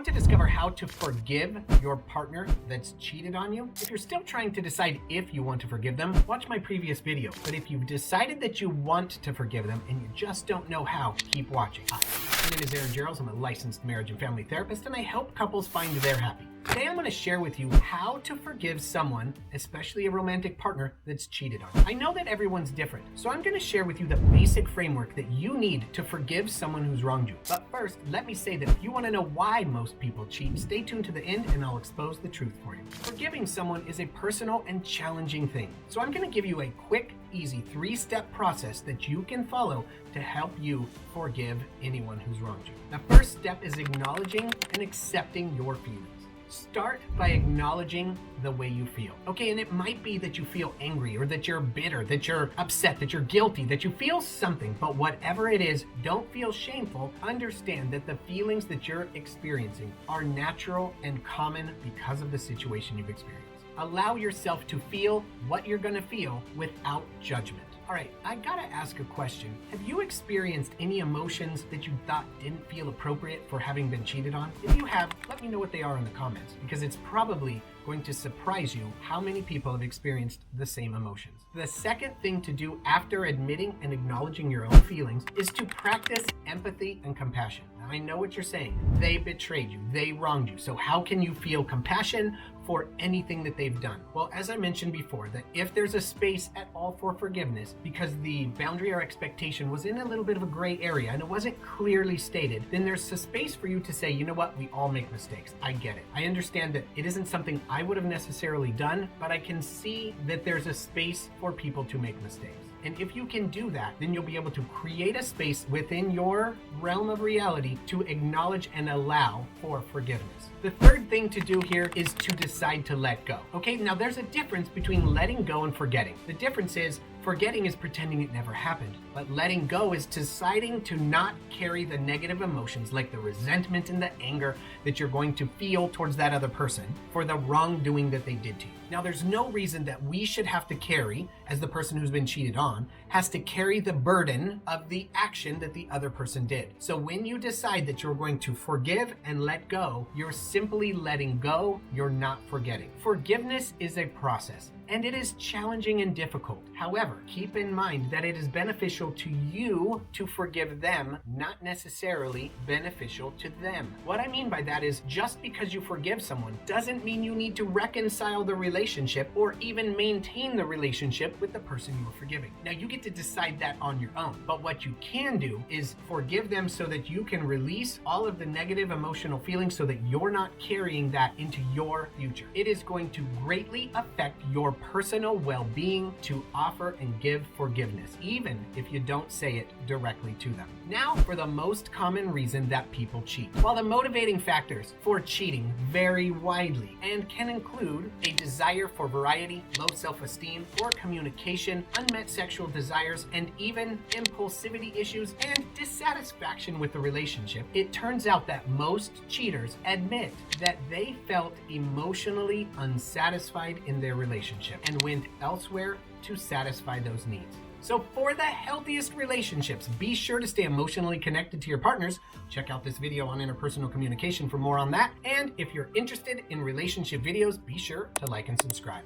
Want to discover how to forgive your partner that's cheated on you? If you're still trying to decide if you want to forgive them, watch my previous video. But if you've decided that you want to forgive them and you just don't know how, keep watching. Hi, my name is Aaronjarrels. I'm a licensed marriage and family therapist, and I help couples find their happy. Today I'm going to share with you how to forgive someone, especially a romantic partner, that's cheated on you. I know that everyone's different, so I'm going to share with you the basic framework that you need to forgive someone who's wronged you. But first, let me say that if you want to know why most people cheat, stay tuned to the end and I'll expose the truth for you. Forgiving someone is a personal and challenging thing, so I'm going to give you a quick, easy 3-step process that you can follow to help you forgive anyone who's wronged you. The first step is acknowledging and accepting your feelings. Start by acknowledging the way you feel. Okay, and it might be that you feel angry or that you're bitter, that you're upset, that you're guilty, that you feel something, but whatever it is, don't feel shameful. Understand that the feelings that you're experiencing are natural and common because of the situation you've experienced. Allow yourself to feel what you're gonna feel without judgment. All right, I gotta ask a question. Have you experienced any emotions that you thought didn't feel appropriate for having been cheated on? If you have, let me know what they are in the comments, because it's probably going to surprise you how many people have experienced the same emotions. The second thing to do after admitting and acknowledging your own feelings is to practice empathy and compassion. Now, I know what you're saying. They betrayed you. They wronged you. So how can you feel compassion for anything that they've done? Well, as I mentioned before, that if there's a space at all for forgiveness because the boundary or expectation was in a little bit of a gray area and it wasn't clearly stated, then there's a space for you to say, you know what, we all make mistakes. I get it. I understand that it isn't something I would have necessarily done, but I can see that there's a space for people to make mistakes. And if you can do that, then you'll be able to create a space within your realm of reality to acknowledge and allow for forgiveness. The third thing to do here is to decide to let go. Okay, now there's a difference between letting go and forgetting. The difference is forgetting is pretending it never happened, but letting go is deciding to not carry the negative emotions like the resentment and the anger that you're going to feel towards that other person for the wrongdoing that they did to you. Now, there's no reason that we should have to carry, as the person who's been cheated on, has to carry the burden of the action that the other person did. So when you decide that you're going to forgive and let go, you're simply letting go, you're not forgetting. Forgiveness is a process, and it is challenging and difficult. However, keep in mind that it is beneficial to you to forgive them, not necessarily beneficial to them. What I mean by that is just because you forgive someone doesn't mean you need to reconcile the relationship or even maintain the relationship with the person you were forgiving. Now, you get to decide that on your own, but what you can do is forgive them so that you can release all of the negative emotional feelings so that you're not carrying that into your future. It is going to greatly affect your personal well-being to offer and give forgiveness, even if you don't say it directly to them. Now, for the most common reason that people cheat. While the motivating factors for cheating vary widely and can include a desire for variety, low self-esteem, poor communication, unmet sexual desires, and even impulsivity issues and dissatisfaction with the relationship, it turns out that most cheaters admit that they felt emotionally unsatisfied in their relationship and went elsewhere to satisfy those needs. So for the healthiest relationships, be sure to stay emotionally connected to your partners. Check out this video on interpersonal communication for more on that. And if you're interested in relationship videos, be sure to like and subscribe.